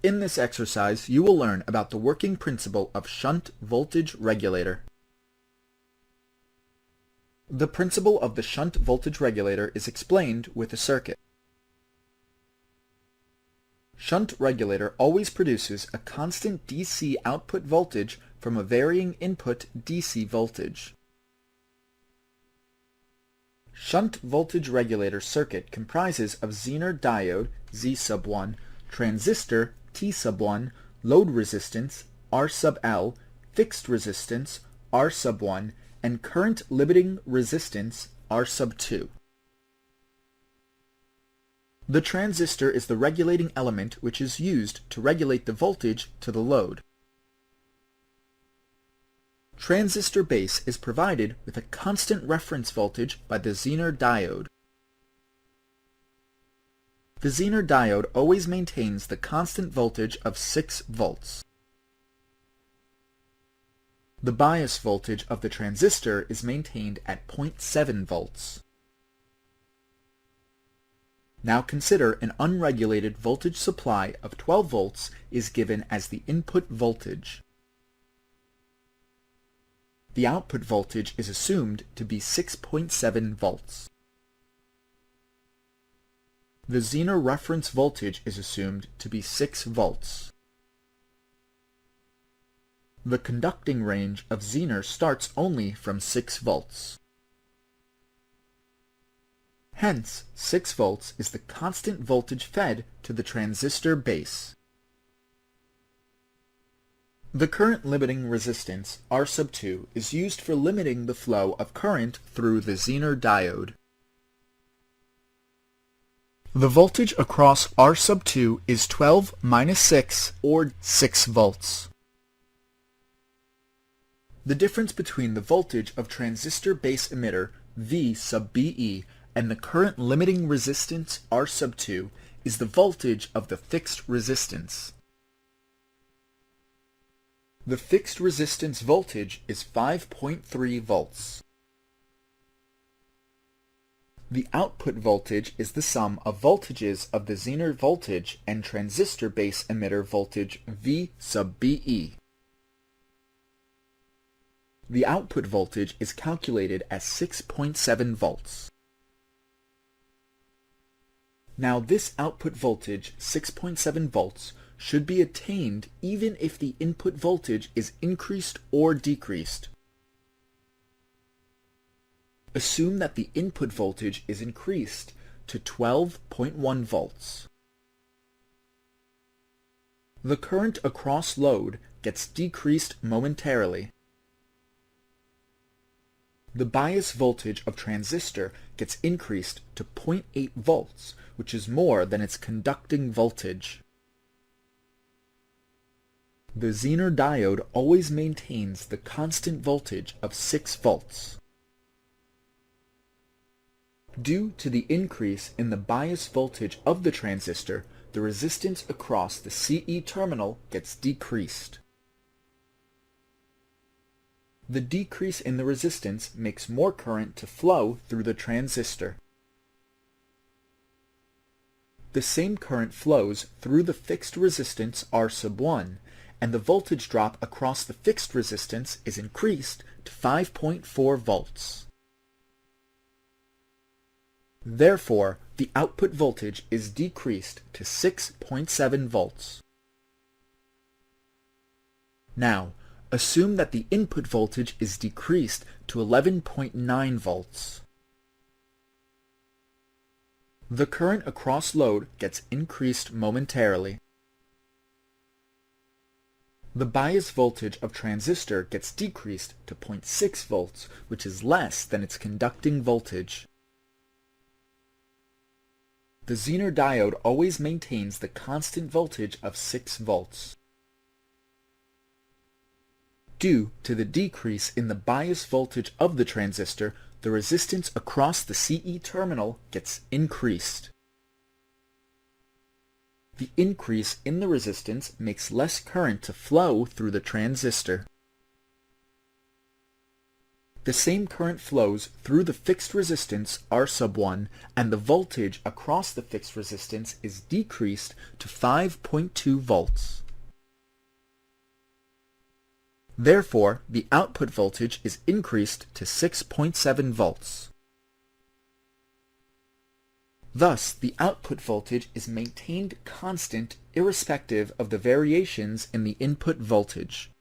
In this exercise, you will learn about the working principle of shunt voltage regulator. The principle of the shunt voltage regulator is explained with a circuit. Shunt regulator always produces a constant DC output voltage from a varying input DC voltage. Shunt voltage regulator circuit comprises of Zener diode Z sub 1, transistor T sub 1, load resistance R sub L, fixed resistance R sub 1, and current limiting resistance R sub 2. The transistor is the regulating element which is used to regulate the voltage to the load. Transistor base is provided with a constant reference voltage by the Zener diode. The Zener diode always maintains the constant voltage of 6 volts. The bias voltage of the transistor is maintained at 0.7 volts. Now consider an unregulated voltage supply of 12 volts is given as the input voltage. The output voltage is assumed to be 6.7 volts. The Zener reference voltage is assumed to be 6 volts. The conducting range of Zener starts only from 6 volts. Hence, 6 volts is the constant voltage fed to the transistor base. The current limiting resistance, R sub 2, is used for limiting the flow of current through the Zener diode. The voltage across R sub 2 is 12 minus 6, or 6 volts. The difference between the voltage of transistor base emitter, V sub BE, and the current limiting resistance, R sub 2, is the voltage of the fixed resistance. The fixed resistance voltage is 5.3 volts. The output voltage is the sum of voltages of the Zener voltage and transistor base emitter voltage V sub BE. The output voltage is calculated as 6.7 volts. Now this output voltage, 6.7 volts, should be attained even if the input voltage is increased or decreased. Assume that the input voltage is increased to 12.1 volts. The current across load gets decreased momentarily. The bias voltage of transistor gets increased to 0.8 volts, which is more than its conducting voltage. The Zener diode always maintains the constant voltage of 6 volts. Due to the increase in the bias voltage of the transistor, the resistance across the CE terminal gets decreased. The decrease in the resistance makes more current to flow through the transistor. The same current flows through the fixed resistance R sub 1, and the voltage drop across the fixed resistance is increased to 5.4 volts. Therefore, the output voltage is decreased to 6.7 volts. Now, assume that the input voltage is decreased to 11.9 volts. The current across load gets increased momentarily. The bias voltage of transistor gets decreased to 0.6 volts, which is less than its conducting voltage. The Zener diode always maintains the constant voltage of 6 volts. Due to the decrease in the bias voltage of the transistor, the resistance across the CE terminal gets increased. The increase in the resistance makes less current to flow through the transistor. The same current flows through the fixed resistance R sub 1, and the voltage across the fixed resistance is decreased to 5.2 volts. Therefore, the output voltage is increased to 6.7 volts. Thus, the output voltage is maintained constant irrespective of the variations in the input voltage.